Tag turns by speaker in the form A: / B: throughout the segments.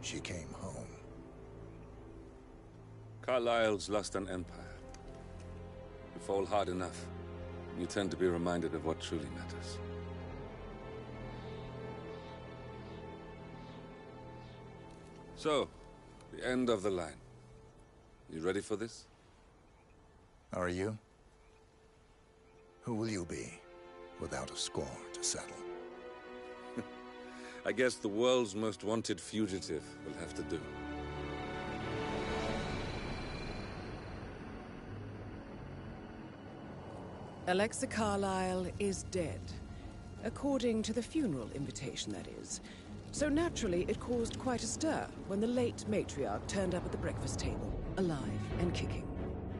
A: she came home.
B: Carlyle's lost an empire. You fall hard enough, you tend to be reminded of what truly matters. So, the end of the line. You ready for this?
A: Are you? Who will you be, without a score to settle?
B: I guess the world's most wanted fugitive will have to do.
C: Alexa Carlyle is dead. According to the funeral invitation, that is. So naturally, it caused quite a stir when the late matriarch turned up at the breakfast table, alive and kicking.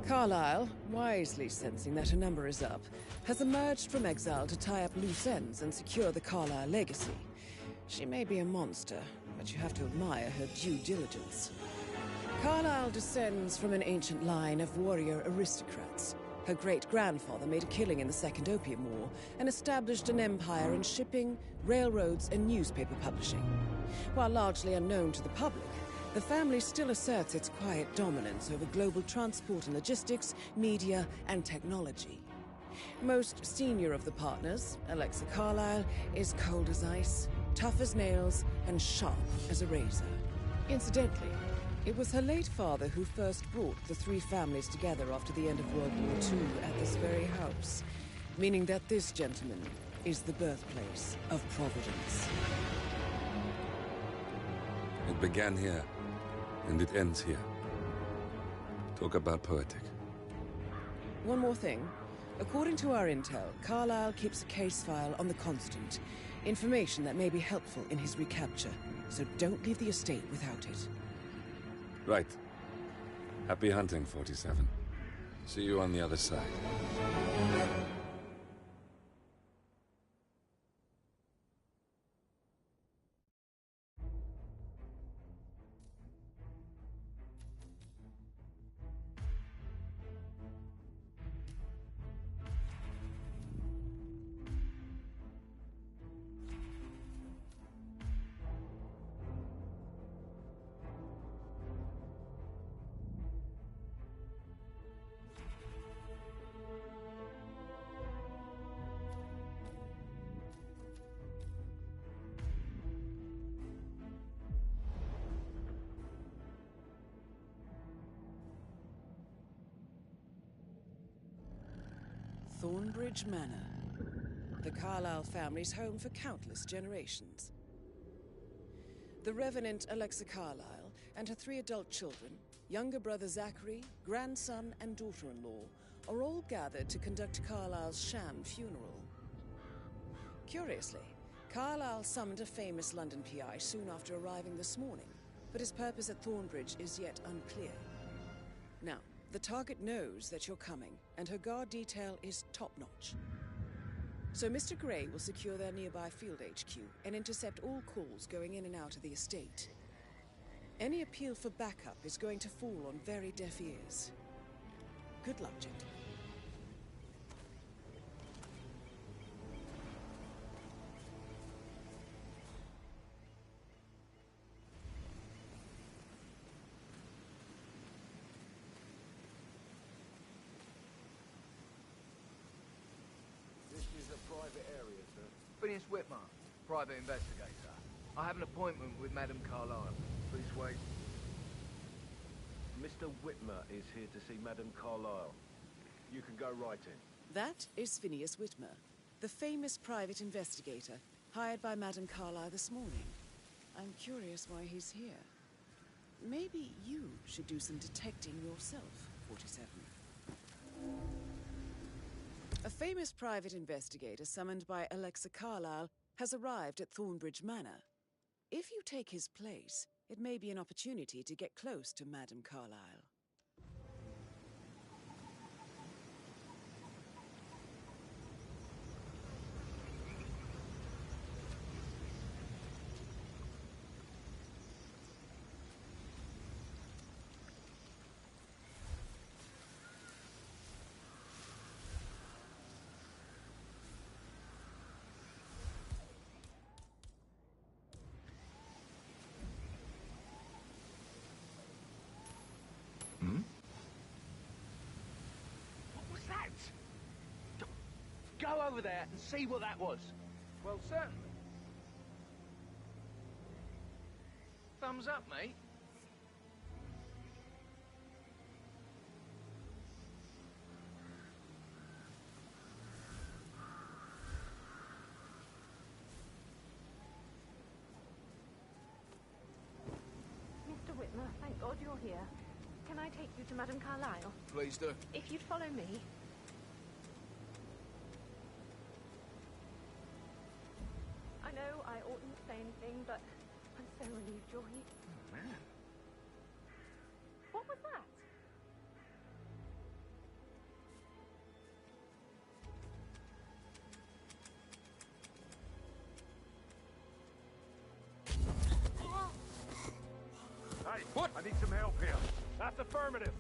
C: Carlyle, wisely sensing that her number is up, has emerged from exile to tie up loose ends and secure the Carlyle legacy. She may be a monster, but you have to admire her due diligence. Carlyle descends from an ancient line of warrior aristocrats. Her great-grandfather made a killing in the Second Opium War and established an empire in shipping, railroads, and newspaper publishing. While largely unknown to the public, the family still asserts its quiet dominance over global transport and logistics, media, and technology. Most senior of the partners, Alexa Carlyle, is cold as ice, tough as nails, and sharp as a razor. Incidentally, it was her late father who first brought the three families together after the end of World War II at this very house, meaning that this gentleman is the birthplace of Providence.
B: It began here, and it ends here. Talk about poetic.
C: One more thing. According to our intel, Carlyle keeps a case file on the Constant. Information that may be helpful in his recapture, so don't leave the estate without it.
B: Right. Happy hunting, 47. See you on the other side.
C: Thornbridge Manor. The Carlyle family's home for countless generations. The Revenant Alexa Carlyle and her 3 adult children, younger brother Zachary, grandson, and daughter-in-law, are all gathered to conduct Carlyle's sham funeral. Curiously, Carlyle summoned a famous London PI soon after arriving this morning, but his purpose at Thornbridge is yet unclear. Now, the target knows that you're coming, and her guard detail is top-notch. So Mr. Gray will secure their nearby field HQ and intercept all calls going in and out of the estate. Any appeal for backup is going to fall on very deaf ears. Good luck, gentlemen.
D: This is a private area, sir. Phineas Whitmer, private investigator. I have an appointment with Madame Carlyle. Please wait.
E: Mr. Whitmer is here to see Madame Carlyle. You can go right in.
C: That is Phineas Whitmer, the famous private investigator hired by Madame Carlyle this morning. I'm curious why he's here. Maybe you should do some detecting yourself, 47. A famous private investigator summoned by Alexa Carlyle has arrived at Thornbridge Manor. If you take his place, it may be an opportunity to get close to Madame Carlyle.
E: go over there and see what that was?
D: Well, certainly. Thumbs up, mate.
F: Mr. Whitmer, thank God you're here. Can I take you to Madame Carlyle?
D: Please do.
F: If you'd follow me. I know I oughtn't say anything, but I'm so relieved you're here.
D: Oh, man.
F: What was that?
E: Hey, what? I need some help here. That's affirmative.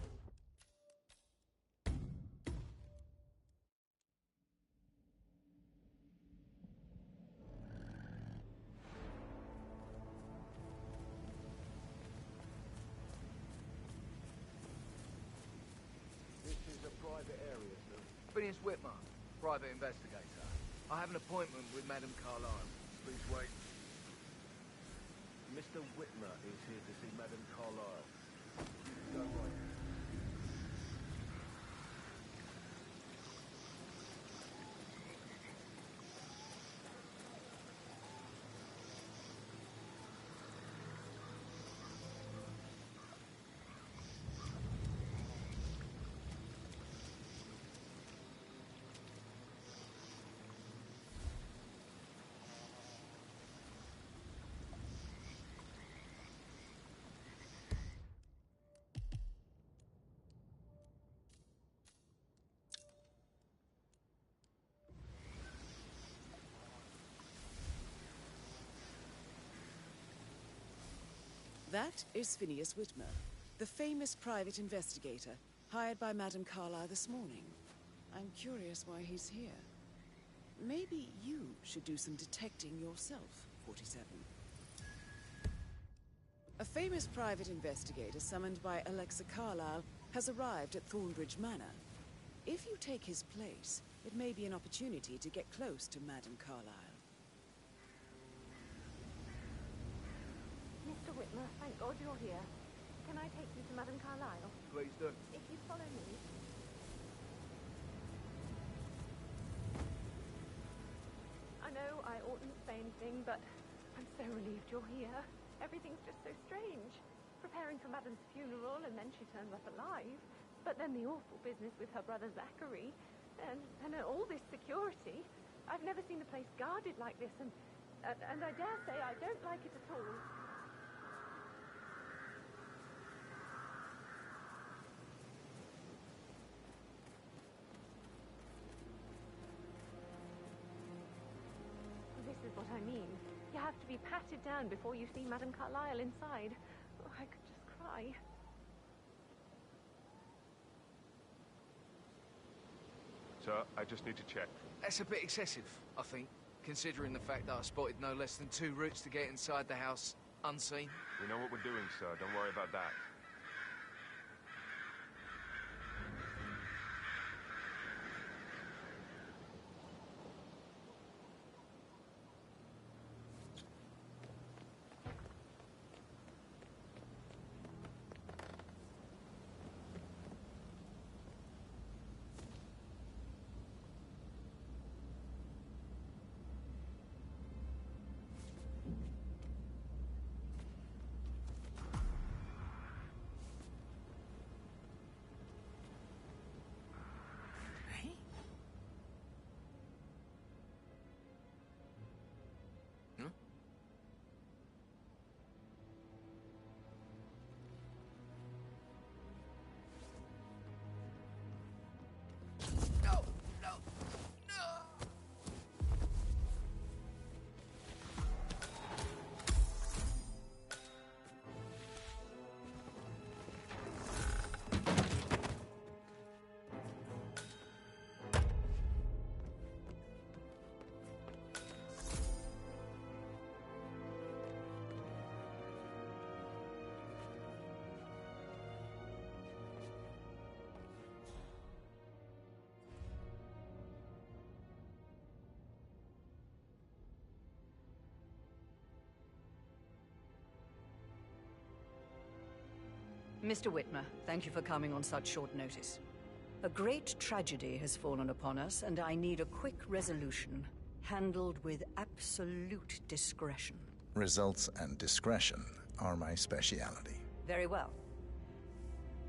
E: This is a private area, sir.
D: Phineas Whitmer, private investigator. I have an appointment with Madame Carlyle. Please wait.
E: Mr. Whitmer is here to see Madame Carlyle. You can go right.
C: That is Phineas Whitmer, the famous private investigator hired by Madame Carlyle this morning. I'm curious why he's here. Maybe you should do some detecting yourself, 47. A famous private investigator summoned by Alexa Carlyle has arrived at Thornbridge Manor. If you take his place, it may be an opportunity to get close to Madame Carlyle.
F: Mr. Whitmer, thank God you're here. Can I take you to Madame Carlyle?
D: Please do.
F: If you'd follow me. I know I oughtn't say anything, but I'm so relieved you're here. Everything's just so strange. Preparing for Madame's funeral, and then she turns up alive. But then the awful business with her brother Zachary, and all this security. I've never seen the place guarded like this, and I dare say I don't like it at all. This is what I mean. You have to be patted down before you see Madame Carlyle inside. Oh, I could just cry.
E: Sir, I just need to check.
D: That's a bit excessive, I think, considering the fact that I spotted no less than 2 routes to get inside the house unseen.
E: We know what we're doing, sir. Don't worry about that.
D: No! No! No!
G: Mr. Whitmer, thank you for coming on such short notice. A great tragedy has fallen upon us, and I need a quick resolution, handled with absolute discretion.
A: Results and discretion are my speciality.
G: Very well.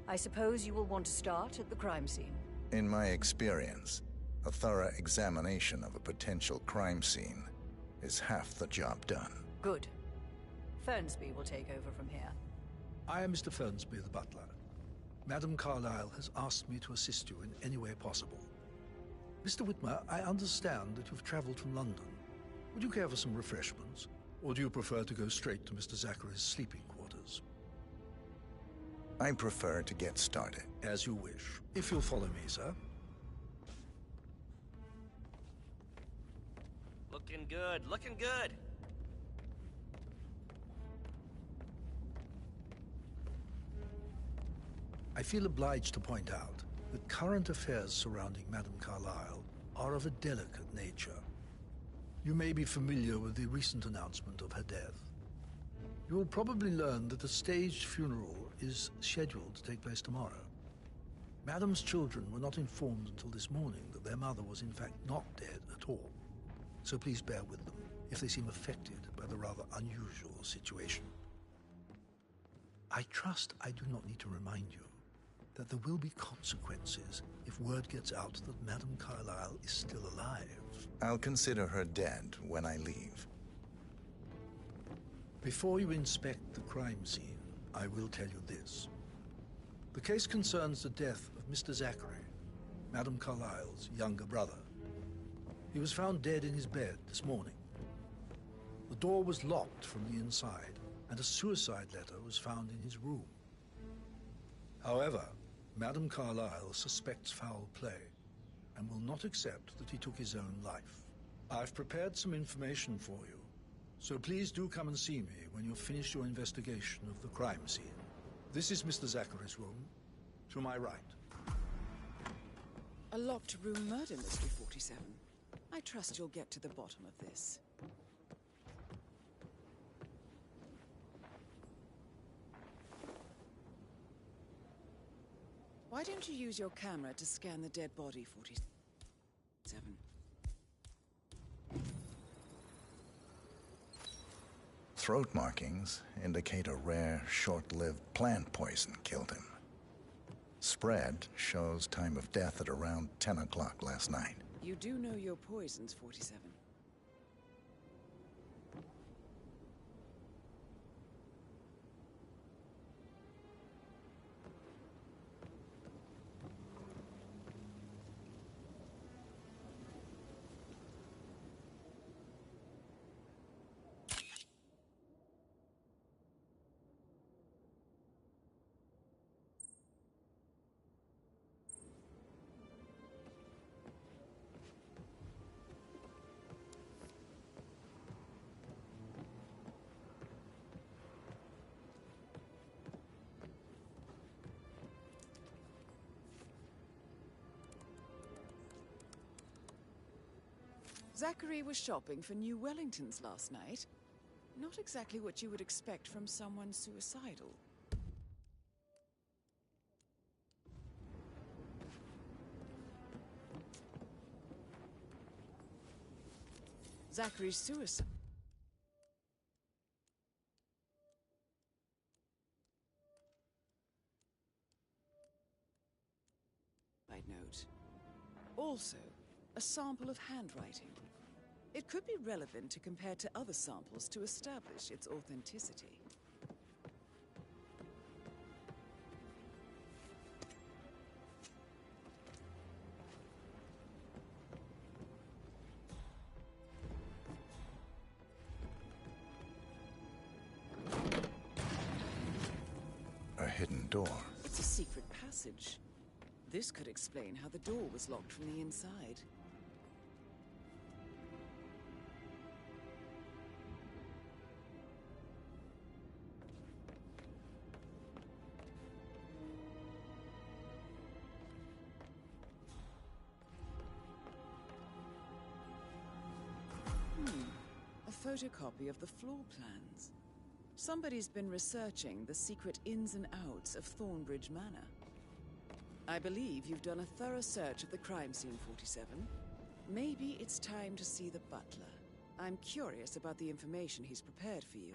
G: I suppose you will want to start at the crime scene.
A: In my experience, a thorough examination of a potential crime scene is half the job done.
G: Good. Fernsby will take over from here.
H: I am Mr. Fernsby, the butler. Madam Carlyle has asked me to assist you in any way possible. Mr. Whitmer, I understand that you've traveled from London. Would you care for some refreshments? Or do you prefer to go straight to Mr. Zachary's sleeping quarters?
A: I prefer to get started.
H: As you wish. If you'll follow me, sir.
I: Looking good, looking good.
H: I feel obliged to point out that current affairs surrounding Madame Carlyle are of a delicate nature. You may be familiar with the recent announcement of her death. You will probably learn that a staged funeral is scheduled to take place tomorrow. Madame's children were not informed until this morning that their mother was in fact not dead at all. So please bear with them if they seem affected by the rather unusual situation. I trust I do not need to remind you that there will be consequences if word gets out that Madame Carlyle is still alive.
A: I'll consider her dead when I leave.
H: Before you inspect the crime scene, I will tell you this. The case concerns the death of Mr. Zachary, Madame Carlyle's younger brother. He was found dead in his bed this morning. The door was locked from the inside, and a suicide letter was found in his room. However, Madame Carlyle suspects foul play and will not accept that he took his own life. I've prepared some information for you, so please do come and see me when you've finished your investigation of the crime scene. This is Mr. Zachary's room, to my right.
C: A locked room murder mystery, 47. I trust you'll get to the bottom of this. Why don't you use your camera to scan the dead body, 47?
A: Throat markings indicate a rare, short-lived plant poison killed him. Spread shows time of death at around 10 o'clock last night.
C: You do know your poisons, 47. Zachary was shopping for new Wellingtons last night. Not exactly what you would expect from someone suicidal. Zachary's suicide note. Also, a sample of handwriting. It could be relevant to compare to other samples to establish its authenticity.
A: A hidden door.
C: It's a secret passage. This could explain how the door was locked from the inside. A photocopy of the floor plans. Somebody's been researching the secret ins and outs of Thornbridge Manor. I believe you've done a thorough search of the crime scene, 47. Maybe it's time to see the butler. I'm curious about the information he's prepared for you.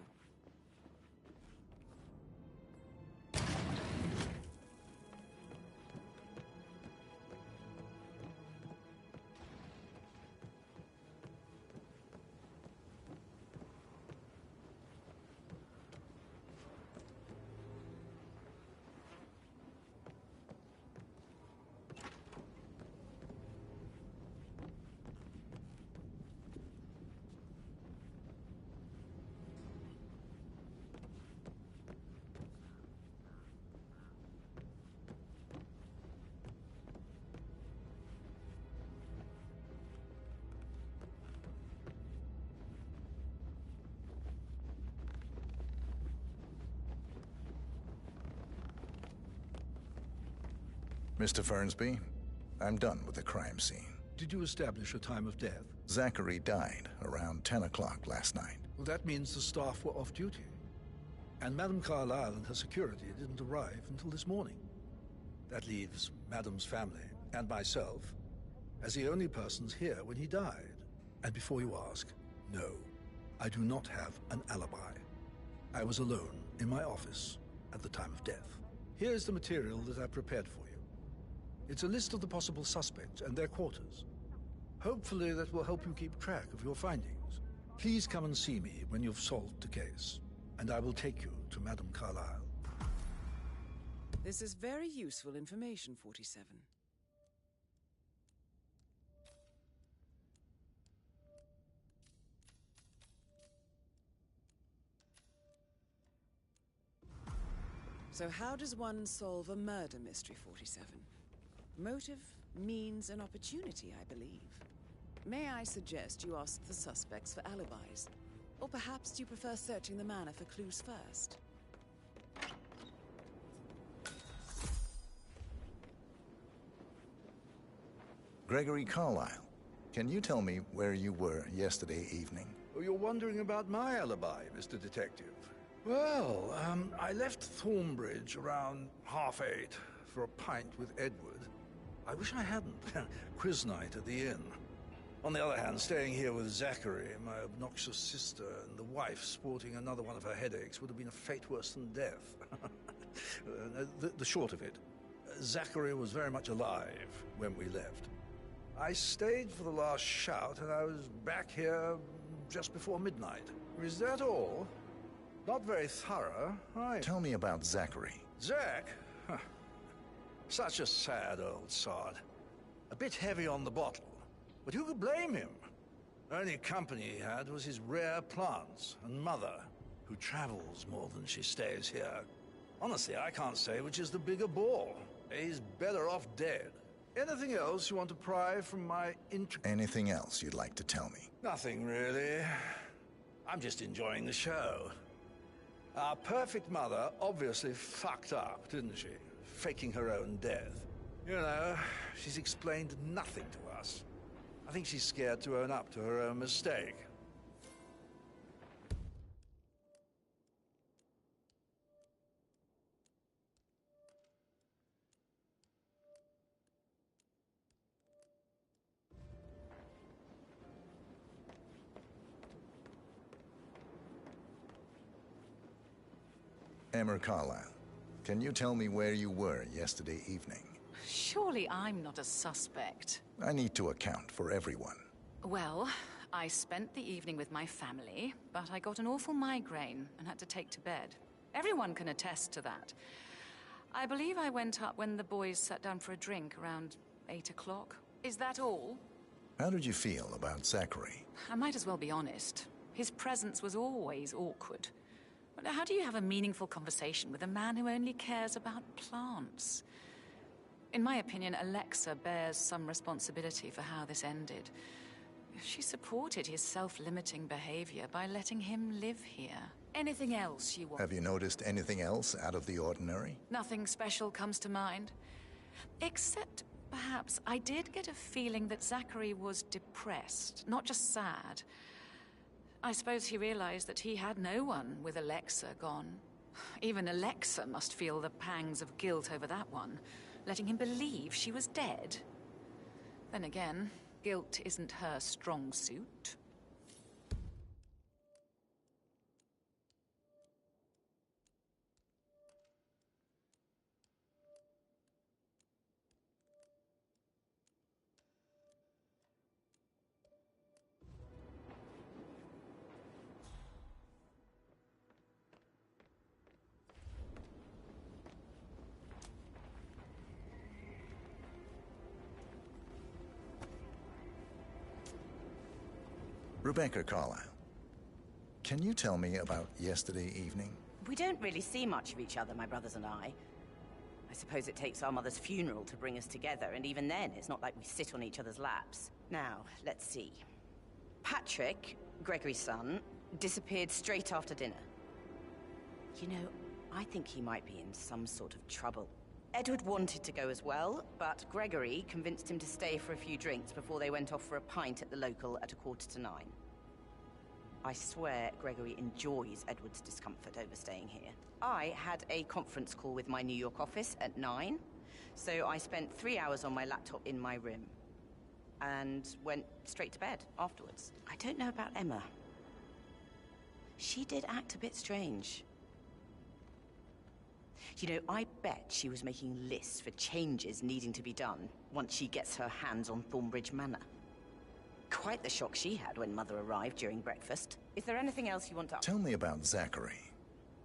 A: Mr. Fernsby, I'm done with the crime scene.
H: Did you establish a time of death?
A: Zachary died around 10 o'clock last night.
H: Well, that means the staff were off duty. And Madame Carlyle and her security didn't arrive until this morning. That leaves Madame's family and myself as the only persons here when he died. And before you ask, no, I do not have an alibi. I was alone in my office at the time of death. Here's the material that I prepared for you. It's a list of the possible suspects and their quarters. Hopefully that will help you keep track of your findings. Please come and see me when you've solved the case, and I will take you to Madame Carlyle.
C: This is very useful information, 47. So how does one solve a murder mystery, 47? Motive, means, and opportunity, I believe. May I suggest you ask the suspects for alibis? Or perhaps do you prefer searching the manor for clues first?
A: Gregory Carlyle, can you tell me where you were yesterday evening?
H: Oh, you're wondering about my alibi, Mr. Detective. Well, I left Thornbridge around 8:30 for a pint with Edward. I wish I hadn't. Quiz night at the inn. On the other hand, staying here with Zachary, my obnoxious sister, and the wife sporting another one of her headaches would have been a fate worse than death. The short of it, Zachary was very much alive when we left. I stayed for the last shout, and I was back here just before midnight. Is that all? Not very thorough, right?
A: Tell me about Zachary.
H: Zach? Huh. Such a sad old sod. A bit heavy on the bottle. But who could blame him? The only company he had was his rare plants and mother, who travels more than she stays here. Honestly, I can't say which is the bigger ball. He's better off dead. Anything else you want to pry from my
A: Anything else you'd like to tell me?
H: Nothing, really. I'm just enjoying the show. Our perfect mother obviously fucked up, didn't she? Faking her own death. You know, she's explained nothing to us. I think she's scared to own up to her own mistake.
A: Emma Carlyle, can you tell me where you were yesterday evening?
J: Surely I'm not a suspect.
A: I need to account for everyone.
J: Well, I spent the evening with my family, but I got an awful migraine and had to take to bed. Everyone can attest to that. I believe I went up when the boys sat down for a drink around 8 o'clock. Is that all?
A: How did you feel about Zachary?
J: I might as well be honest. His presence was always awkward. But how do you have a meaningful conversation with a man who only cares about plants? In my opinion, Alexa bears some responsibility for how this ended. She supported his self-limiting behavior by letting him live here. Anything else you want?
A: Have you noticed anything else out of the ordinary?
J: Nothing special comes to mind. Except, perhaps, I did get a feeling that Zachary was depressed, not just sad. I suppose he realized that he had no one with Alexa gone. Even Alexa must feel the pangs of guilt over that one, letting him believe she was dead. Then again, guilt isn't her strong suit.
A: Rebecca Carlyle, can you tell me about yesterday evening?
K: We don't really see much of each other, my brothers and I. I suppose it takes our mother's funeral to bring us together, and even then, it's not like we sit on each other's laps. Now, let's see. Patrick, Gregory's son, disappeared straight after dinner. You know, I think he might be in some sort of trouble. Edward wanted to go as well, but Gregory convinced him to stay for a few drinks before they went off for a pint at the local at 9:15. I swear Gregory enjoys Edward's discomfort over staying here. I had a conference call with my New York office at 9, so I spent 3 hours on my laptop in my room and went straight to bed afterwards. I don't know about Emma. She did act a bit strange. You know, I bet she was making lists for changes needing to be done once she gets her hands on Thornbridge Manor. Quite the shock she had when Mother arrived during breakfast. Is there anything else you want to...
A: Tell me about Zachary.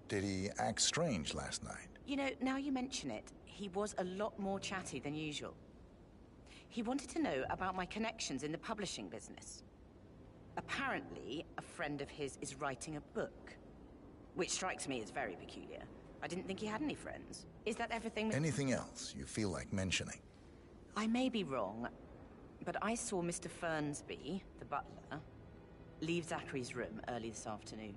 A: Did he act strange last night?
K: You know, now you mention it, he was a lot more chatty than usual. He wanted to know about my connections in the publishing business. Apparently, a friend of his is writing a book, which strikes me as very peculiar. I didn't think he had any friends. Is that everything?
A: Anything else you feel like mentioning?
K: I may be wrong, but I saw Mr. Fernsby, the butler, leave Zachary's room early this afternoon.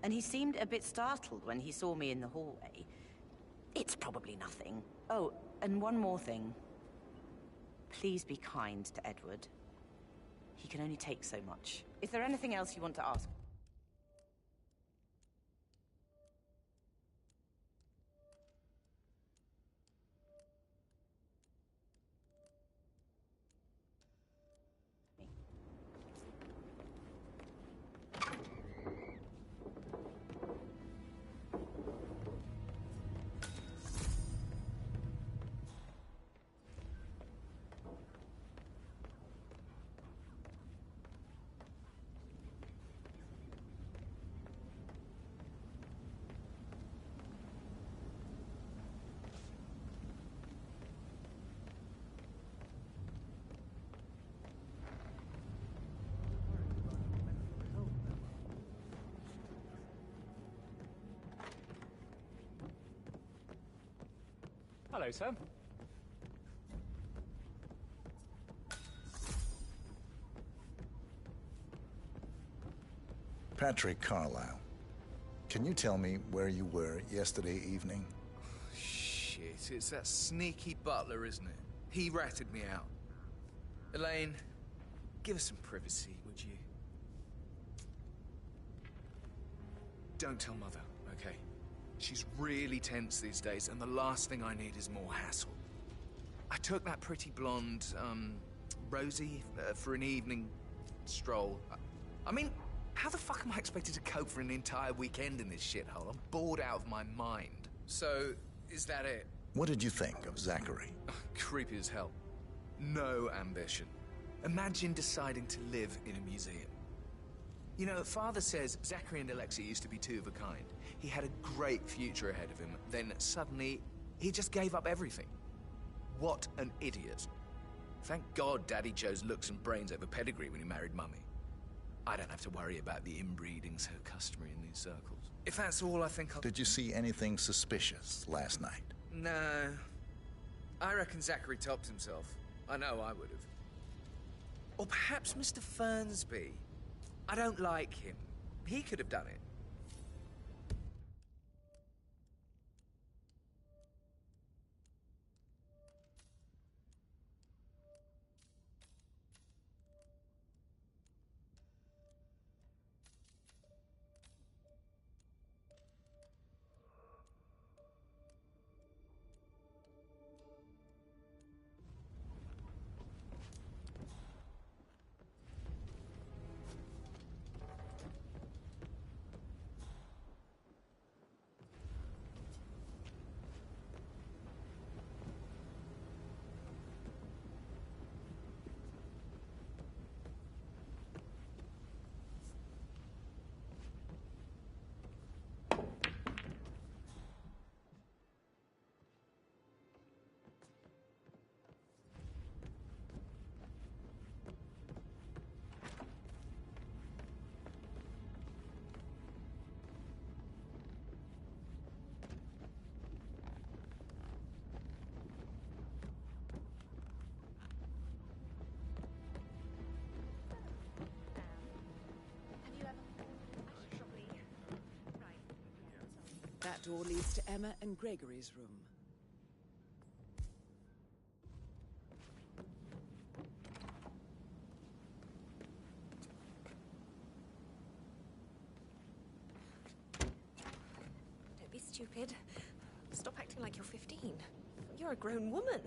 K: And he seemed a bit startled when he saw me in the hallway. It's probably nothing. Oh, and one more thing. Please be kind to Edward. He can only take so much. Is there anything else you want to ask?
L: Hello, sir.
A: Patrick Carlyle, can you tell me where you were yesterday evening?
D: Shit, it's that sneaky butler, isn't it? He ratted me out. Elaine, give us some privacy, would you? Don't tell Mother, okay? She's really tense these days, and the last thing I need is more hassle. I took that pretty blonde, Rosie, for an evening stroll. I mean, how the fuck am I expected to cope for an entire weekend in this shithole? I'm bored out of my mind. So, is that it?
A: What did you think of Zachary?
D: Creepy as hell. No ambition. Imagine deciding to live in a museum. You know, Father says Zachary and Alexa used to be two of a kind. He had a great future ahead of him, then suddenly, he just gave up everything. What an idiot. Thank God Daddy chose looks and brains over pedigree when he married Mummy. I don't have to worry about the inbreeding so customary in these circles. If that's all, I think I'll...
A: Did you see anything suspicious last night?
D: No. I reckon Zachary topped himself. I know I would have. Or perhaps Mr. Fernsby. I don't like him. He could have done it.
C: That door leads to Emma and Gregory's room.
M: Don't be stupid. Stop acting like you're 15. You're a grown woman.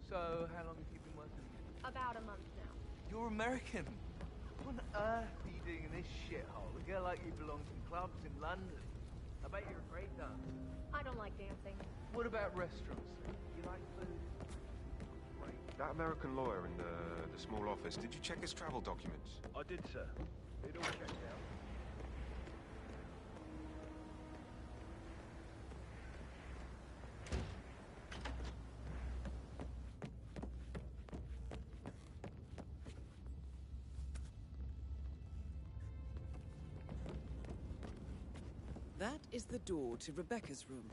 D: So, how long have you been working here?
F: About a month now.
D: You're American. What on earth are you doing in this shithole? A girl like you belongs in clubs in London. I bet you're a great dancer.
F: I don't like dancing.
D: What about restaurants? You like food?
N: Wait, that American lawyer in the small office, did you check his travel documents?
E: I did, sir. It all checked out.
C: That is the door to Rebecca's room.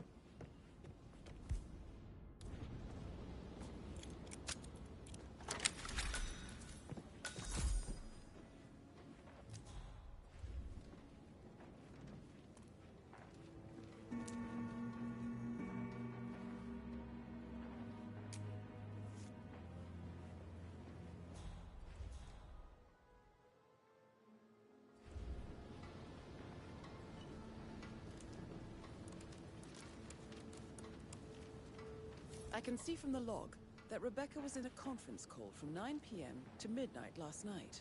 C: I can see from the log that Rebecca was in a conference call from 9 p.m. to midnight last night.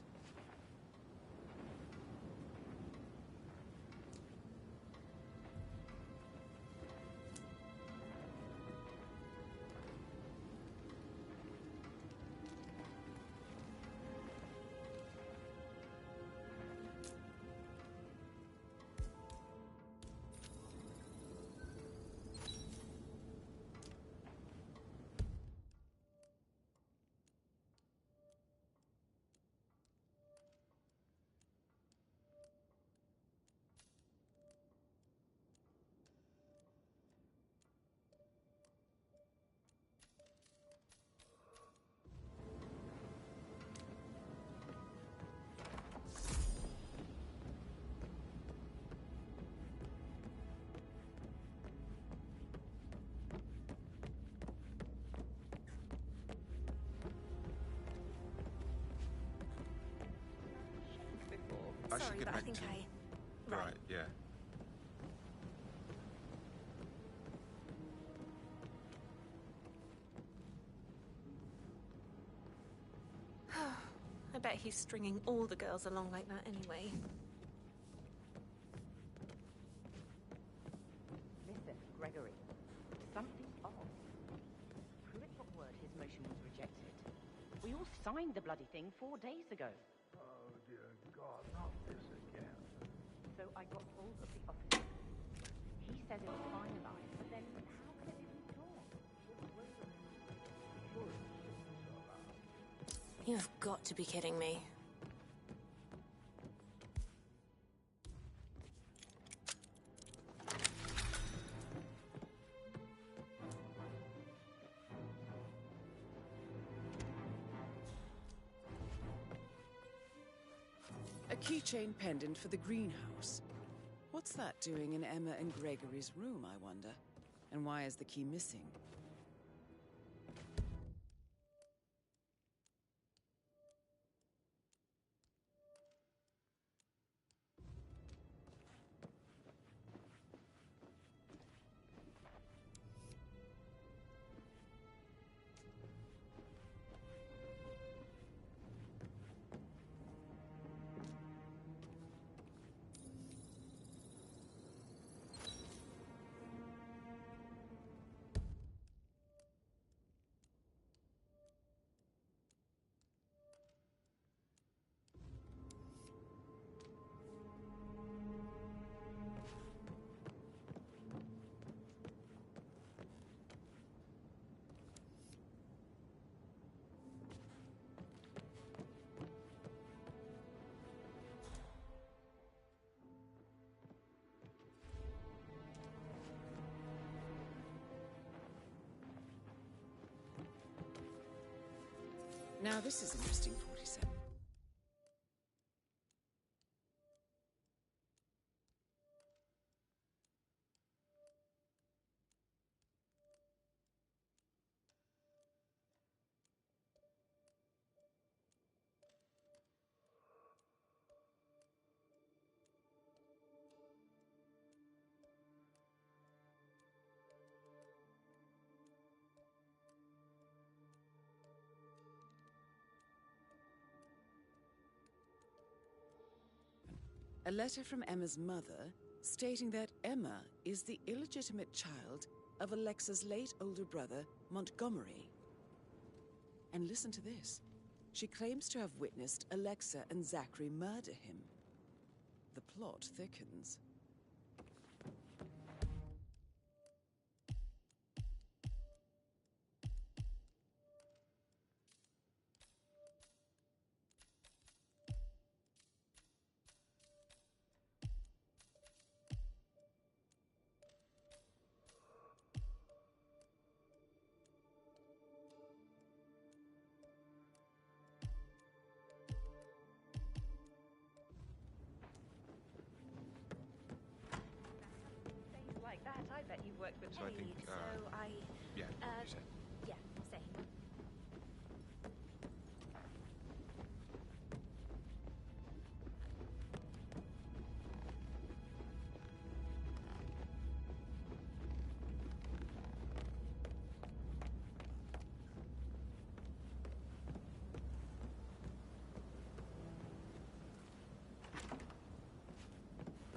N: Sorry,
M: but I think
N: Right, yeah.
M: I bet he's stringing all the girls along like that anyway.
K: Listen, Gregory. Something's off. Pruitt got word his motion was rejected. We all signed the bloody thing 4 days ago.
E: Oh, dear God, not this again.
K: So I got hold of the officer. He says it was finalized, but then how can it be withdrawn?
M: You've got to be kidding me.
C: A keychain pendant for the greenhouse. What's that doing in Emma and Gregory's room, I wonder? And why is the key missing? Now this is interesting, 47. A letter from Emma's mother stating that Emma is the illegitimate child of Alexa's late older brother, Montgomery. And listen to this. She claims to have witnessed Alexa and Zachary murder him. The plot thickens.
F: Like that, I bet you've worked with
N: So I think, yeah, you said.
F: Yeah, same.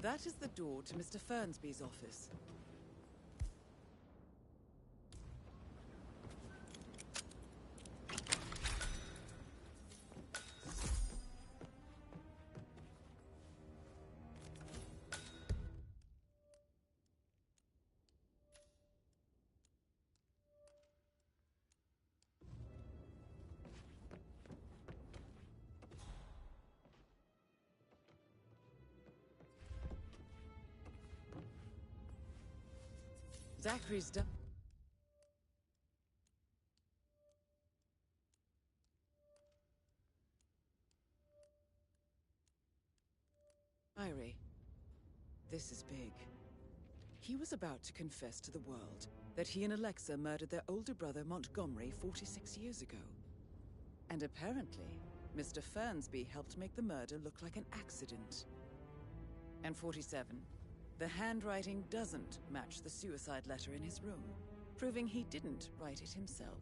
C: That is the door to Mr. Fernsby's office. Zachary's diary. This is big. He was about to confess to the world that he and Alexa murdered their older brother Montgomery 46 years ago. And apparently, Mr. Fernsby helped make the murder look like an accident. And 47. The handwriting doesn't match the suicide letter in his room, proving he didn't write it himself.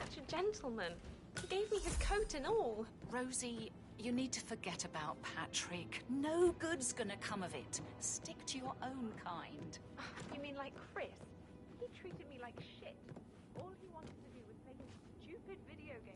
F: Such a gentleman. He gave me his coat and all.
J: Rosie, you need to forget about Patrick. No good's gonna come of it. Stick to your own kind.
F: You mean like Chris? He treated me like shit. All he wanted to do was play his stupid video game.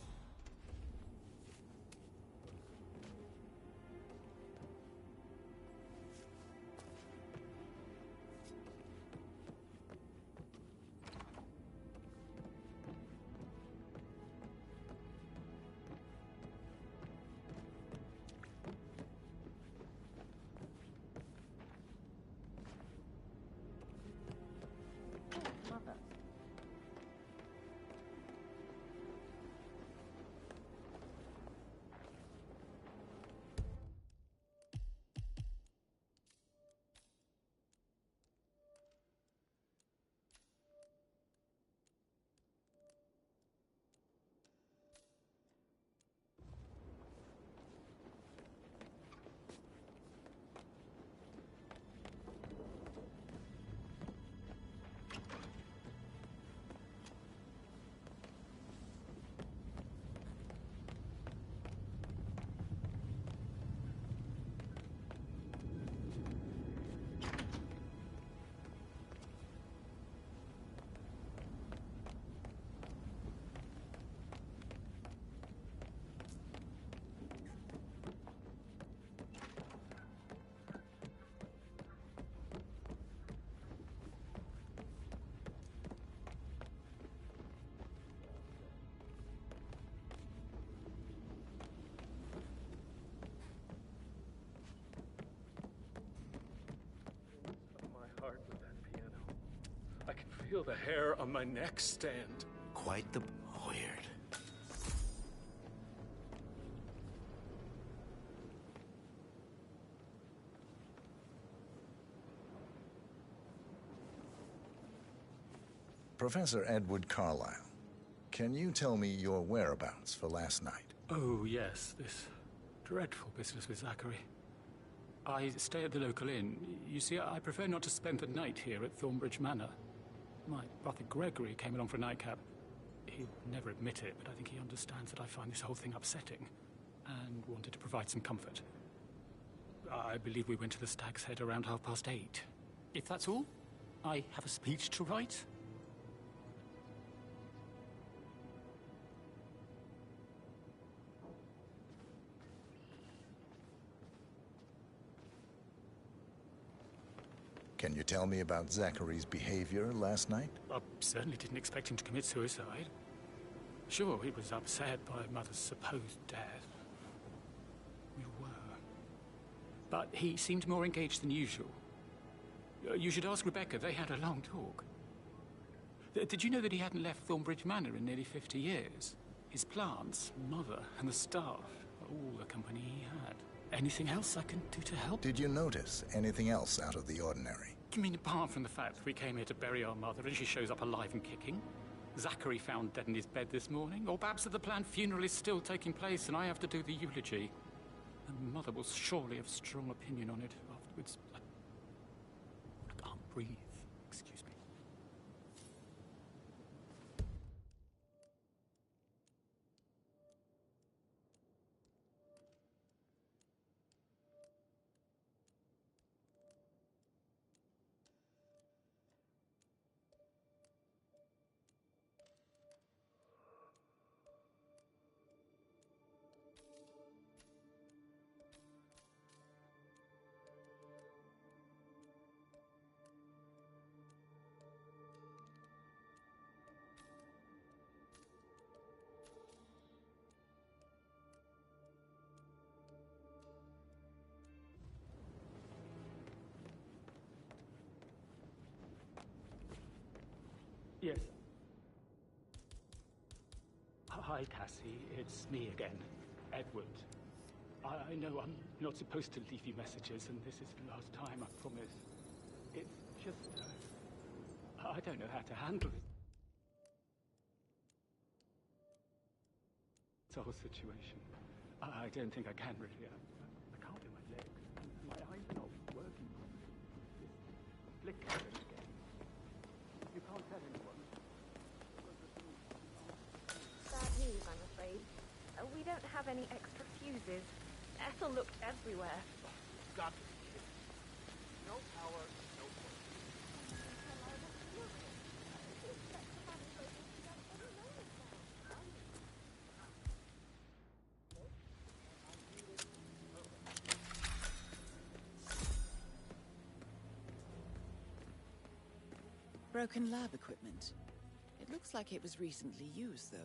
L: feel the hair on my neck stand.
O: Quite the... weird.
A: Professor Edward Carlyle, can you tell me your whereabouts for last night?
L: Oh, yes, this dreadful business with Zachary. I stay at the local inn. You see, I prefer not to spend the night here at Thornbridge Manor. My brother Gregory came along for a nightcap. He'll never admit it, but I think he understands that I find this whole thing upsetting and wanted to provide some comfort. I believe we went to the Stag's Head around 8:30. If that's all, I have a speech to write.
A: Can you tell me about Zachary's behavior last night?
L: I certainly didn't expect him to commit suicide. Sure, he was upset by Mother's supposed death. We were. But he seemed more engaged than usual. You should ask Rebecca. They had a long talk. Did you know that he hadn't left Thornbridge Manor in nearly 50 years? His plants, Mother, and the staff are all the company he had. Anything else I can do to help?
A: Did you notice anything else out of the ordinary?
L: You mean apart from the fact that we came here to bury our mother and she shows up alive and kicking? Zachary found dead in his bed this morning? Or perhaps that the planned funeral is still taking place and I have to do the eulogy? And Mother will surely have strong opinion on it afterwards. I can't breathe. Excuse me. Yes. Hi, Cassie. It's me again, Edward. I know I'm not supposed to leave you messages, and this is the last time, I promise. It's just, I don't know how to handle it. This whole situation. I don't think I can really. I can't do my legs. My eyes are not working. It's flickering again. You can't tell anyone.
F: Bad news, I'm afraid. We don't have any extra fuses. Ethel looked everywhere.
E: Got it. No power, no voice.
C: Broken lab equipment. It looks like it was recently used, though.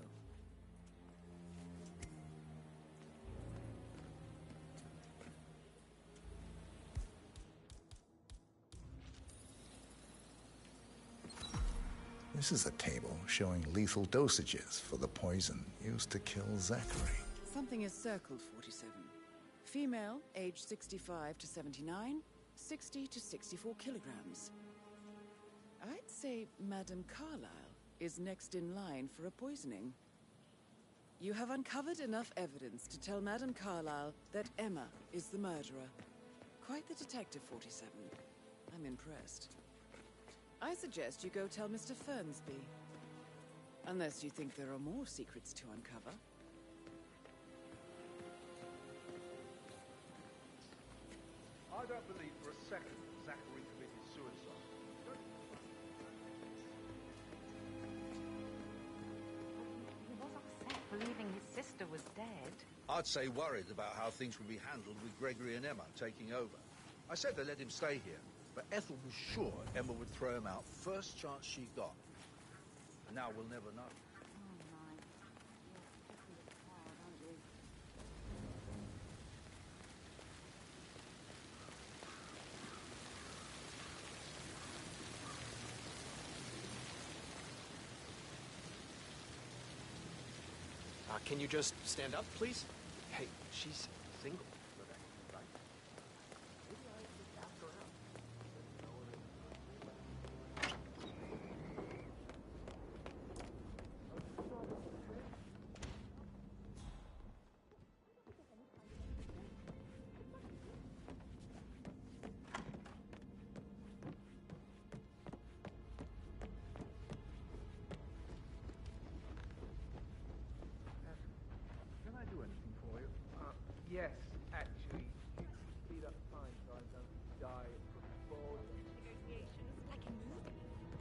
A: This is a table showing lethal dosages for the poison used to kill Zachary.
C: Something is circled, 47. Female, age 65 to 79, 60 to 64 kilograms. I'd say Madame Carlyle is next in line for a poisoning. You have uncovered enough evidence to tell Madame Carlyle that Emma is the murderer. Quite the detective, 47. I'm impressed. I suggest you go tell Mr. Fernsby. Unless you think there are more secrets to uncover.
E: I don't believe for a second that Zachary committed suicide.
J: He was upset believing his sister was dead.
O: I'd say worried about how things would be handled with Gregory and Emma taking over. I said they let him stay here, but Ethel was sure Emma would throw him out first chance she got. And now we'll never know.
P: Can you just stand up, please? Hey, she's single.
O: Can I do anything for you?
Q: Yes, actually. You can speed up time so I don't die from boredom.
M: Negotiations, like in movies.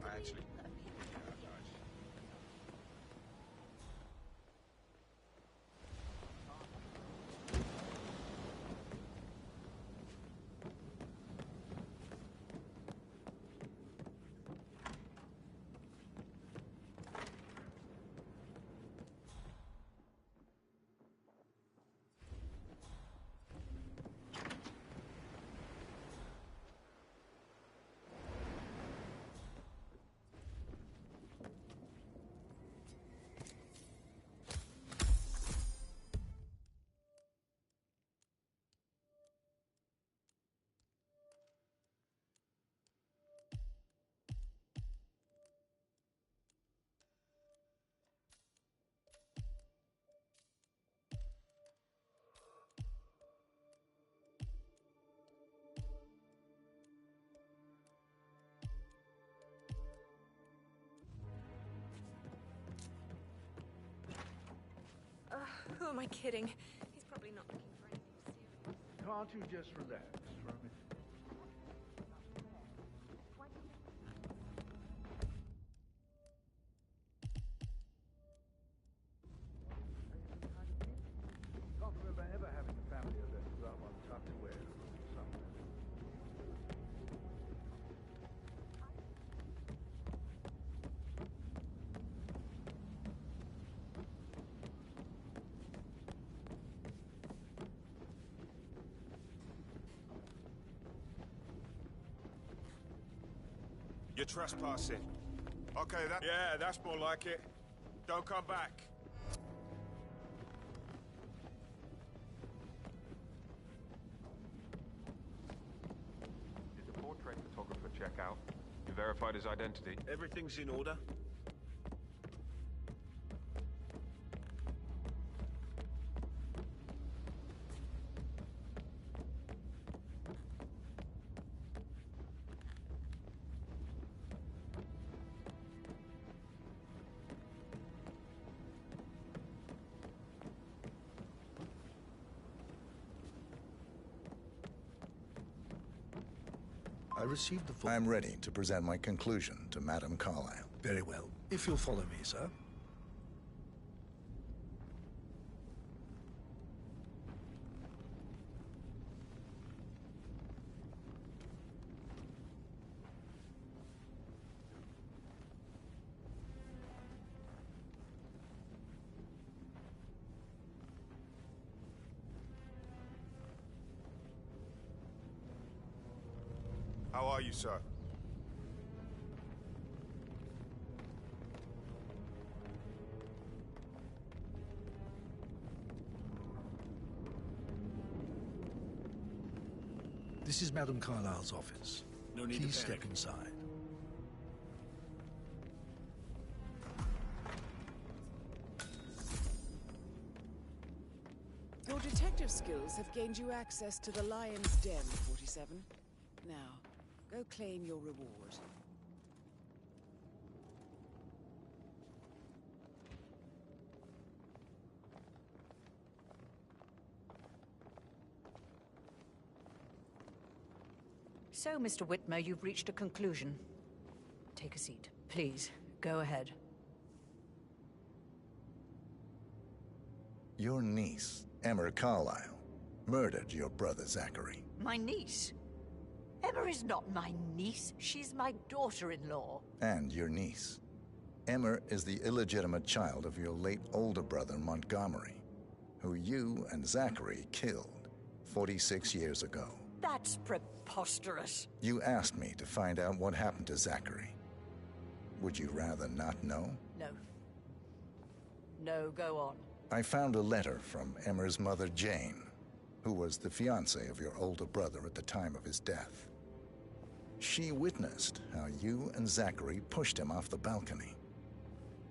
O: I actually...
M: Who am I kidding? He's probably not looking for anything serious.
O: Can't you just relax for a minute? Can't remember ever having a family event without one tucked away somewhere.
N: You're trespassing. Okay, yeah, that's more like it. Don't come back. Did the portrait photographer check out? You verified his identity?
E: Everything's in order.
H: I received the full...
A: I'm ready to present my conclusion to Madame Carlyle.
H: Very well. If you'll follow me, sir.
N: How are you, sir?
H: This is Madame Carlyle's office.
L: No need
H: Please
L: to
H: step
L: panic.
H: inside.
C: Your detective skills have gained you access to the Lion's Den, 47. Now, go claim your reward.
G: So, Mr. Whitmer, you've reached a conclusion. Take a seat. Please, go ahead.
A: Your niece, Emma Carlyle, murdered your brother Zachary.
R: My niece? Emma is not my niece. She's my daughter-in-law.
A: And your niece. Emma is the illegitimate child of your late older brother, Montgomery, who you and Zachary killed 46 years ago.
R: That's preposterous.
A: You asked me to find out what happened to Zachary. Would you rather not know?
G: No. No, go on.
A: I found a letter from Emmer's mother, Jane, who was the fiancée of your older brother at the time of his death. She witnessed how you and Zachary pushed him off the balcony.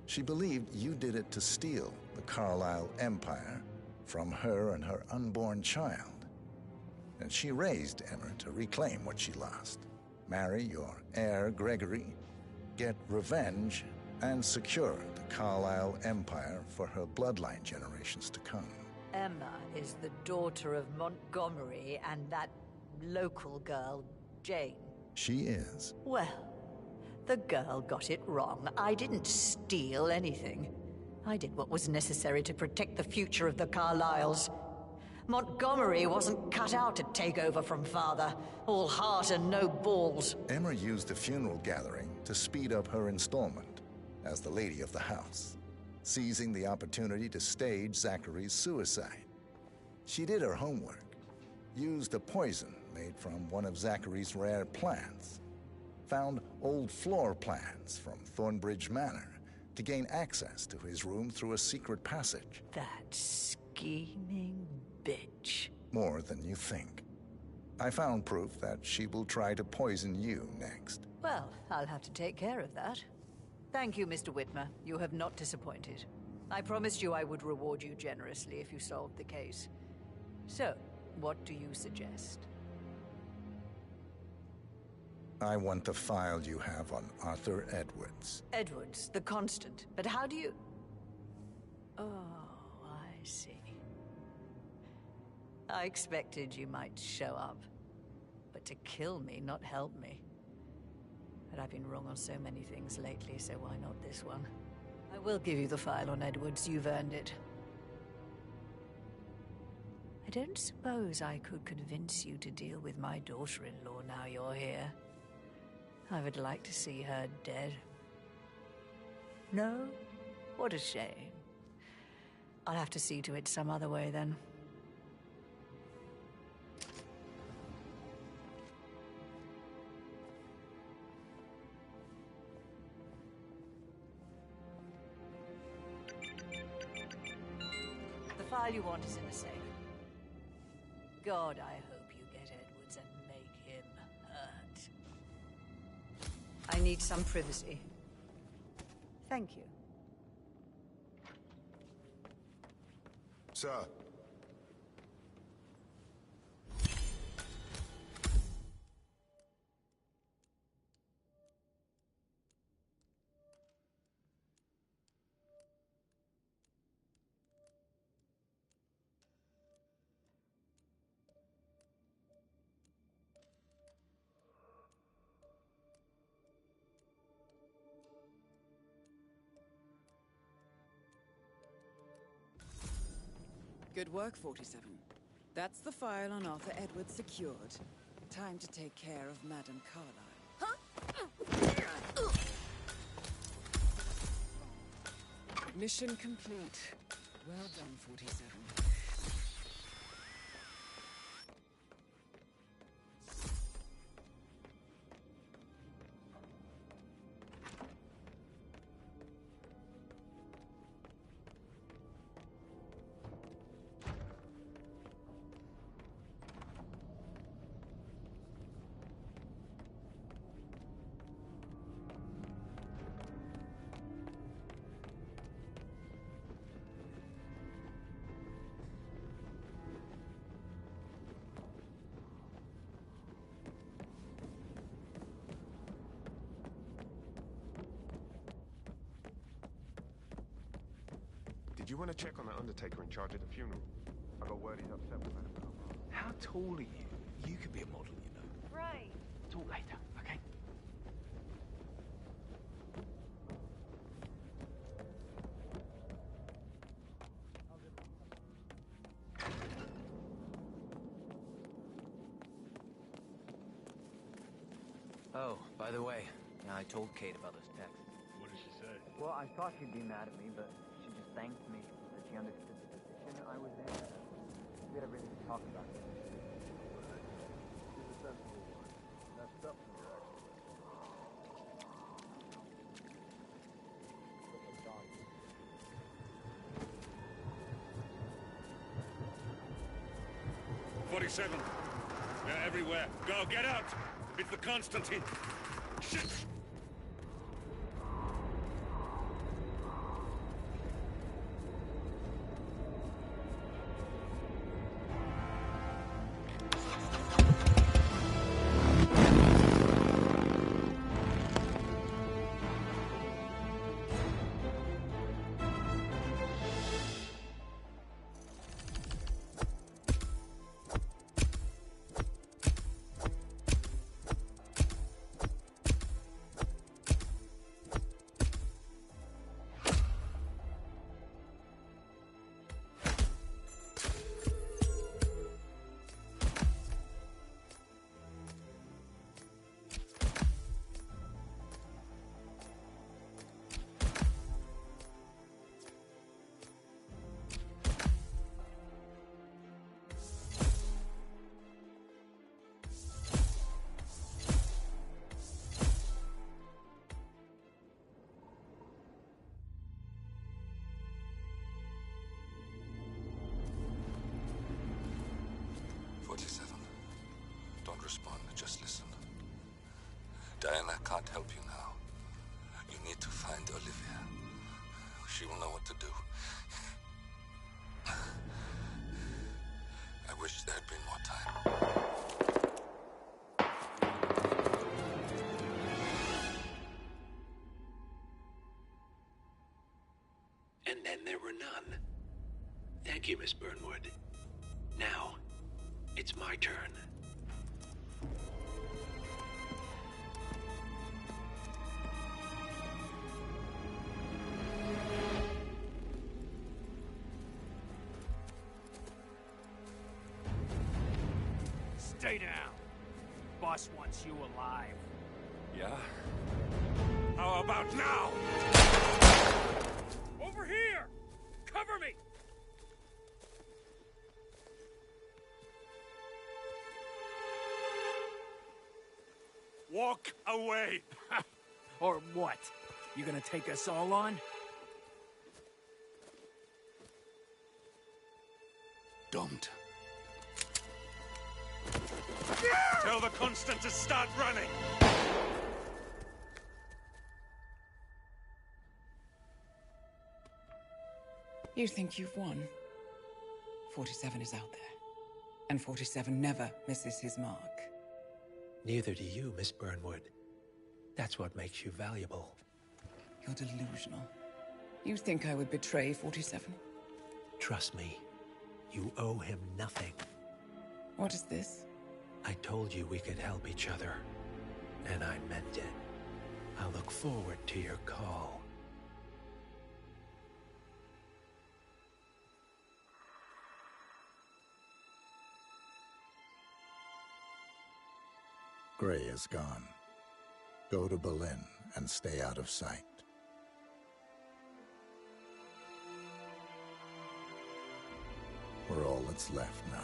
A: She believed you did it to steal the Carlisle Empire from her and her unborn child. And she raised Emmer to reclaim what she lost. Marry your heir, Gregory, get revenge, and secure the Carlisle Empire for her bloodline generations to come.
R: Emma is the daughter of Montgomery and that local girl, Jane.
A: She is.
R: Well, the girl got it wrong. I didn't steal anything. I did what was necessary to protect the future of the Carlyles. Montgomery wasn't cut out to take over from Father. All heart and no balls.
A: Emma used the funeral gathering to speed up her installment as the lady of the house, seizing the opportunity to stage Zachary's suicide. She did her homework, used a poison made from one of Zachary's rare plants, found old floor plans from Thornbridge Manor to gain access to his room through a secret passage.
R: That scheming bitch.
A: More than you think. I found proof that she will try to poison you next.
R: Well, I'll have to take care of that. Thank you, Mr. Whitmer. You have not disappointed. I promised you I would reward you generously if you solved the case. So, what do you suggest?
A: I want the file you have on Arthur Edwards.
R: Edwards, the Constant. But how do you... Oh, I see. I expected you might show up. But to kill me, not help me. But I've been wrong on so many things lately, so why not this one? I will give you the file on Edwards. You've earned it. I don't suppose I could convince you to deal with my daughter-in-law now you're here. I would like to see her dead. No? What a shame. I'll have to see to it some other way, then. The file you want is in the safe. God, I hope you get Edwards and make him hurt. I need some privacy. Thank you.
N: Sir.
C: Good work, 47. That's the file on Arthur Edwards secured. Time to take care of Madame Carlisle. Mission complete. Well done, 47.
N: Did you want to check on that undertaker in charge of the funeral? I got word he's upset with Madame Carlisle.
D: How tall are you? You could be a model, you know.
F: Right.
P: Talk later, okay?
D: Oh, by the way, I told Kate about this text.
Q: What did she say?
S: Well, I thought she'd be mad at me, but she just thanked me that she understood the position I was in. We had everything to talk about.
Q: She's a sensible one. Messed up from your
B: 47. They're everywhere. Go, get out! It's the Constantine. Shit! Don't respond, just listen. Diana can't help you now. You need to find Olivia. She will know what to do. I wish there had been more time.
T: And then there were none. Thank you, Miss Burnwood. Now, it's my turn.
U: Stay down. Boss wants you alive.
B: Yeah? How about now?
U: Over here! Cover me!
B: Walk away!
U: Or what? You gonna take us all on?
B: Don't. Tell the Constant to start running!
C: You think you've won? 47 is out there. And 47 never misses his mark.
T: Neither do you, Miss Burnwood. That's what makes you valuable.
C: You're delusional. You think I would betray 47?
T: Trust me, you owe him nothing.
C: What is this?
T: I told you we could help each other, and I meant it. I look forward to your call.
A: Gray is gone. Go to Berlin and stay out of sight. We're all that's left now.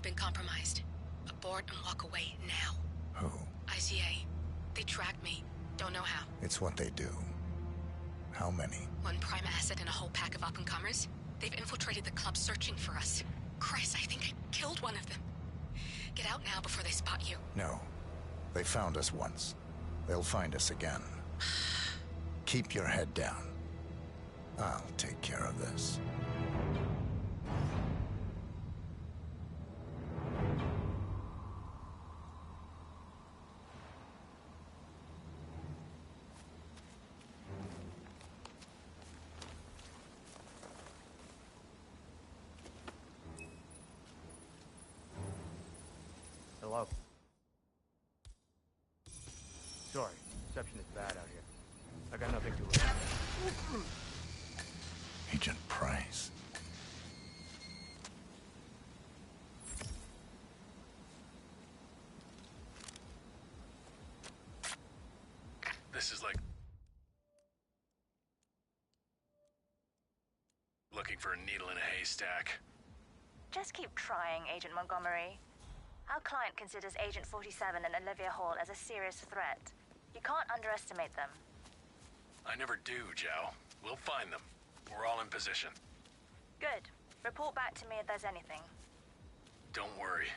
I: We've been compromised. Abort and walk away now.
A: Who?
I: ICA. They tracked me. Don't know how.
A: It's what they do. How many?
I: One prime asset and a whole pack of up-and-comers. They've infiltrated the club searching for us. Christ, I think I killed one of them. Get out now before they spot you.
A: No. They found us once. They'll find us again. Keep your head down. I'll take care of this.
S: Hello. Sorry, reception is bad out here. I got nothing to report.
A: Agent Price.
V: This is like... looking for a needle in a haystack.
W: Just keep trying, Agent Montgomery. Our client considers Agent 47 and Olivia Hall as a serious threat. You can't underestimate them.
V: I never do, Zhao. We'll find them. We're all in position.
W: Good. Report back to me if there's anything.
V: Don't worry.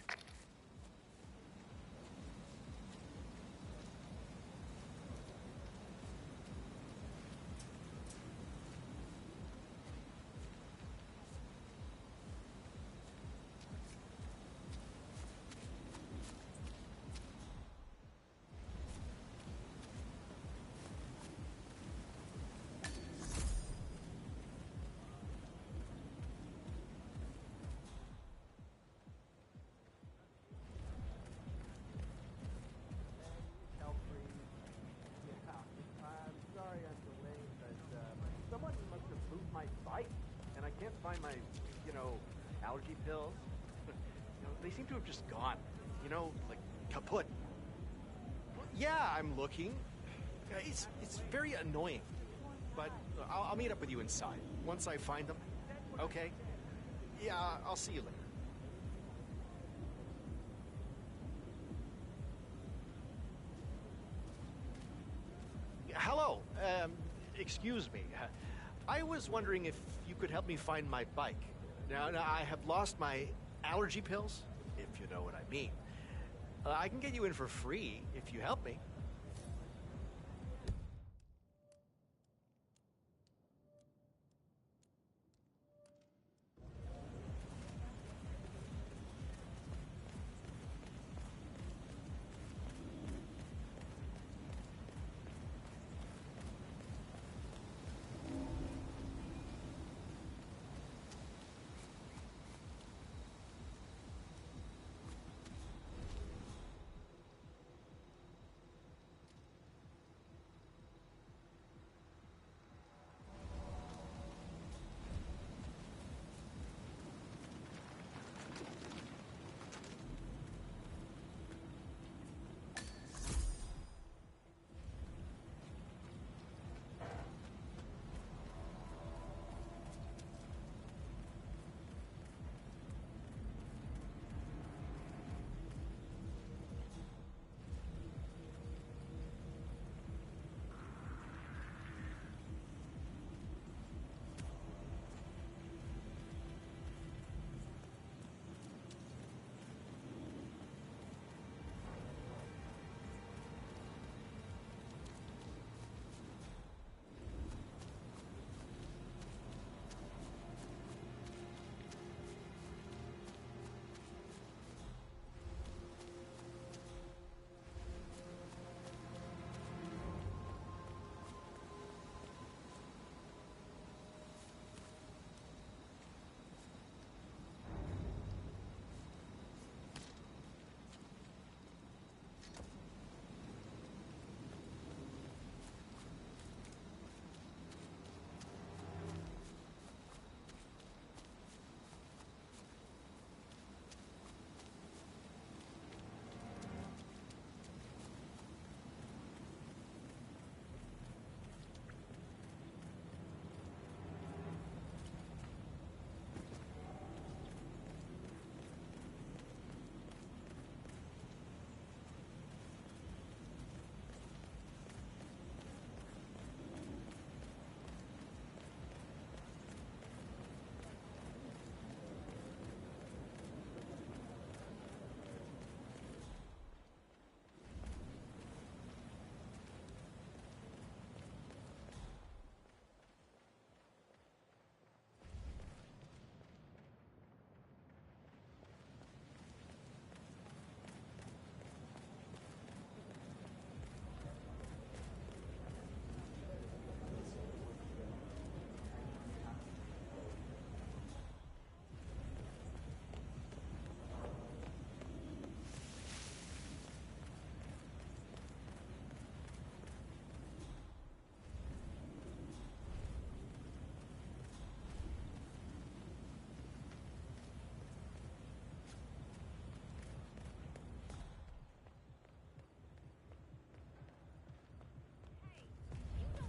P: Find my, allergy pills. They seem to have just gone. Like kaput. Yeah, I'm looking. It's very annoying. But I'll meet up with you inside once I find them. Okay? Yeah, I'll see you later. Hello. Excuse me. I was wondering if you could help me find my bike. Now I have lost my allergy pills, if you know what I mean. I can get you in for free if you help me.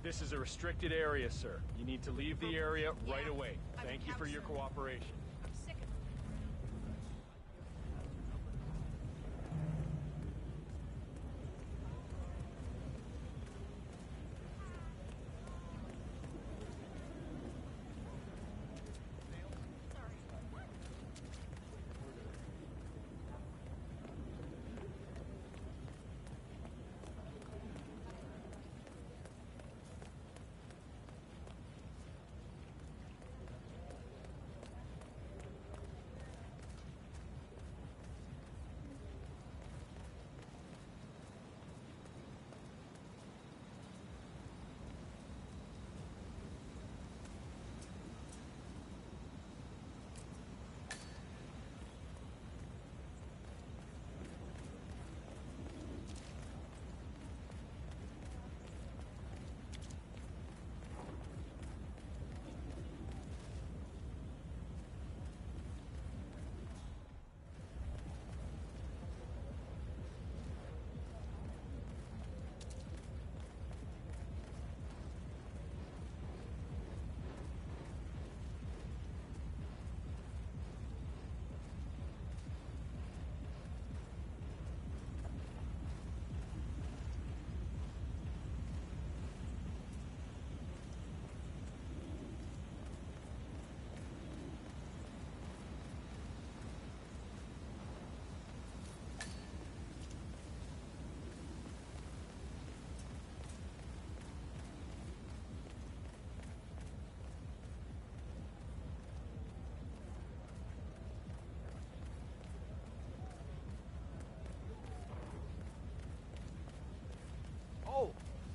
E: This is a restricted area, sir. You need to leave the area right away. Thank you for your cooperation.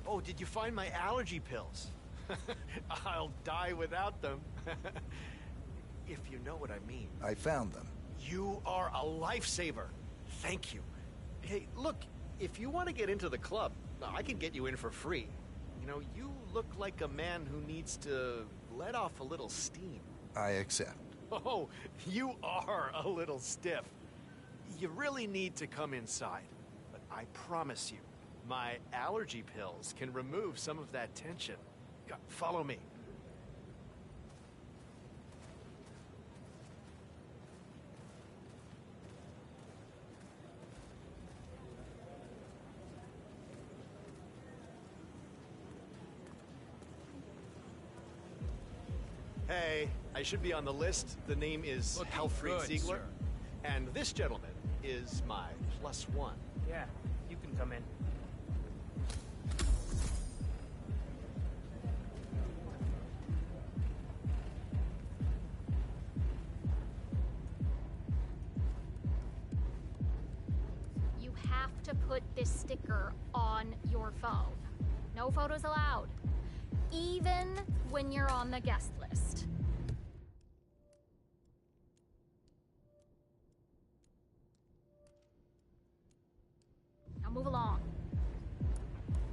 P: Oh, did you find my allergy pills? I'll die without them. If you know what I mean.
A: I found them.
P: You are a lifesaver. Thank you. Hey, look, if you want to get into the club, I can get you in for free. You know, you look like a man who needs to let off a little steam.
A: I accept.
P: Oh, you are a little stiff. You really need to come inside. But I promise you, my allergy pills can remove some of that tension. Follow me. Hey, I should be on the list. The name is Helfried Ziegler.
U: Sir.
P: And this gentleman is my +1.
S: Yeah, you can come in.
J: You have to put this sticker on your phone. No photos allowed. Even when you're on the guest list. Now move along.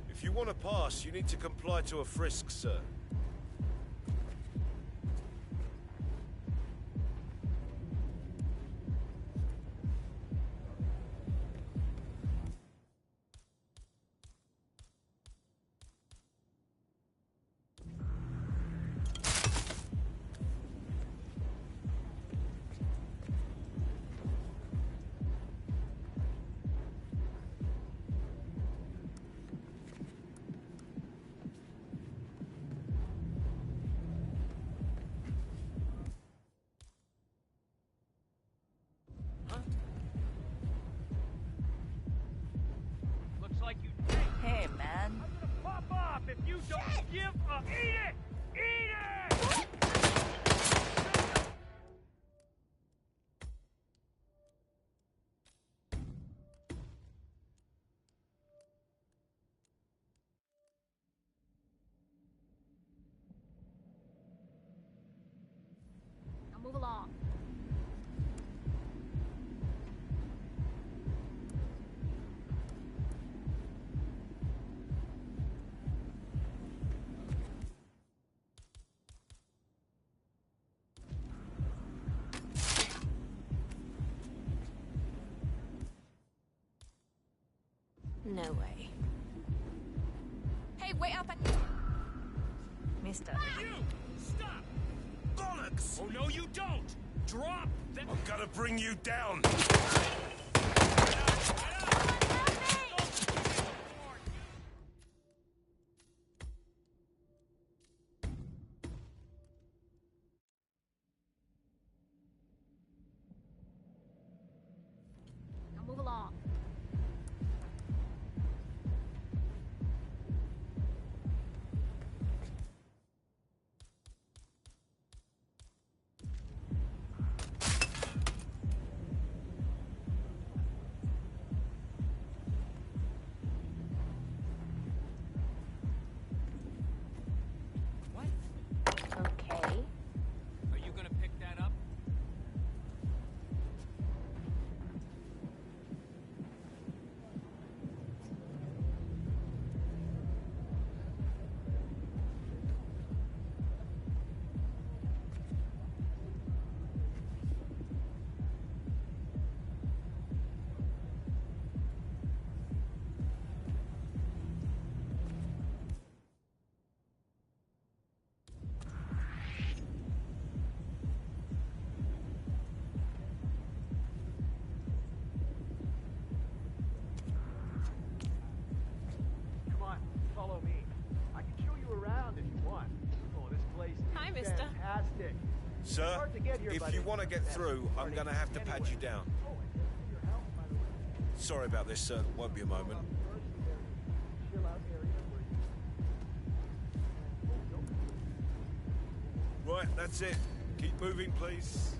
K: If you want to pass, you need to comply to a frisk, sir.
S: Like you think.
R: Hey, man.
S: I'm gonna pop off if you don't give a... Eat it! Eat it!
J: Now move along.
M: No way.
J: Hey, wait up!
W: Mister.
U: You! Stop!
K: Bollocks!
U: Oh, no, you don't! Drop that...
K: I'm gonna bring you down!
J: Now move along.
W: Okay.
U: Are you gonna pick that up?
P: Come on, follow me. I can show you around if you want. Oh, this place is
I: Hi, mister.
P: fantastic. It's
K: Sir,
P: hard to get here,
K: if
P: buddy.
K: you want to get through, I'm gonna have to pat you down. Sorry about this, sir. Won't be a moment. Right, that's it. Keep moving, please.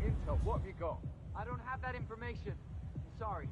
Q: Intel, what have you got? I don't have that information. Sorry.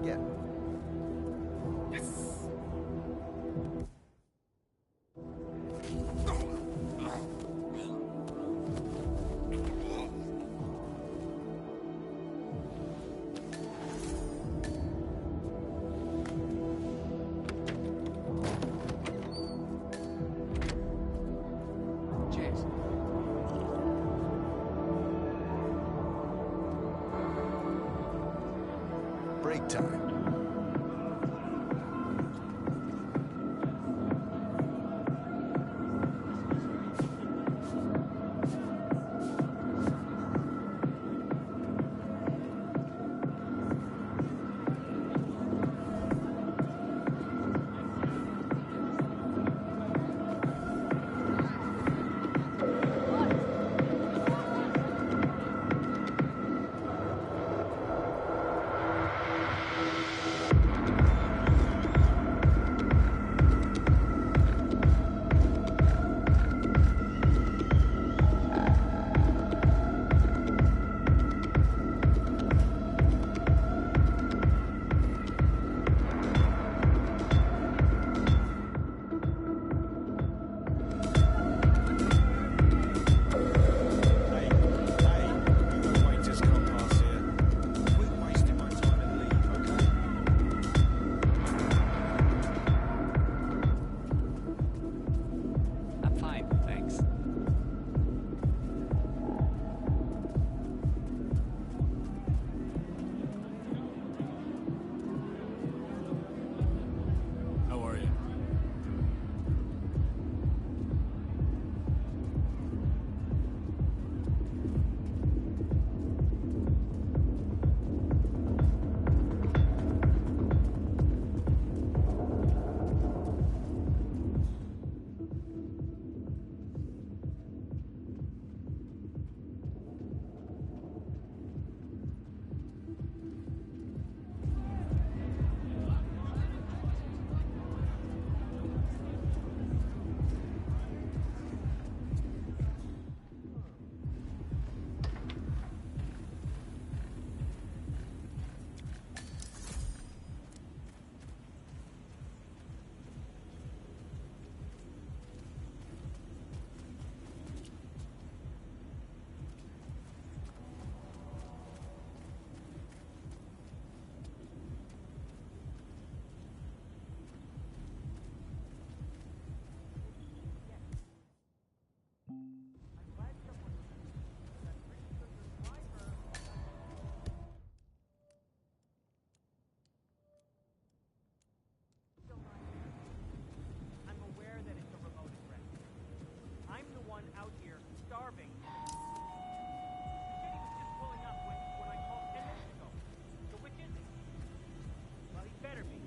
A: again. Break time.
P: Out here starving. Jenny was just pulling up when I called 10 minutes ago. So which is it? Well, he better be.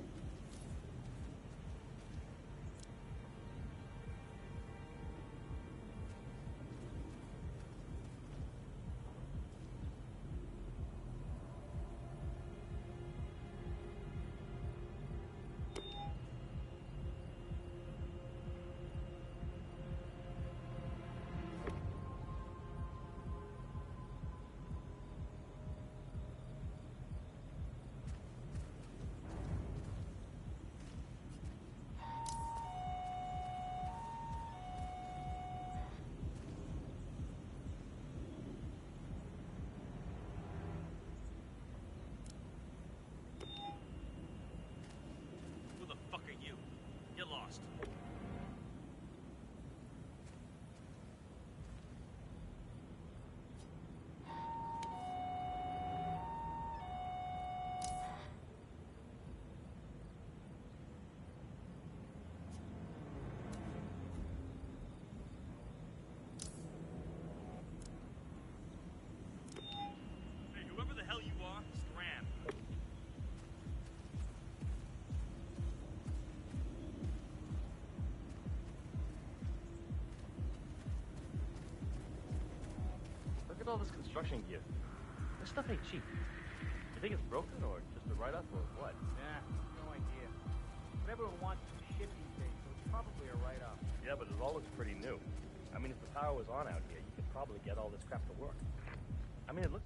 L: Look at all this construction gear. This stuff ain't cheap. You think it's broken or just a write-off or what?
P: Nah, no idea. But everyone wants to ship these days, so it's probably a write-off.
L: Yeah, but it all looks pretty new. I mean, if the power was on out here, you could probably get all this crap to work. I mean, it looks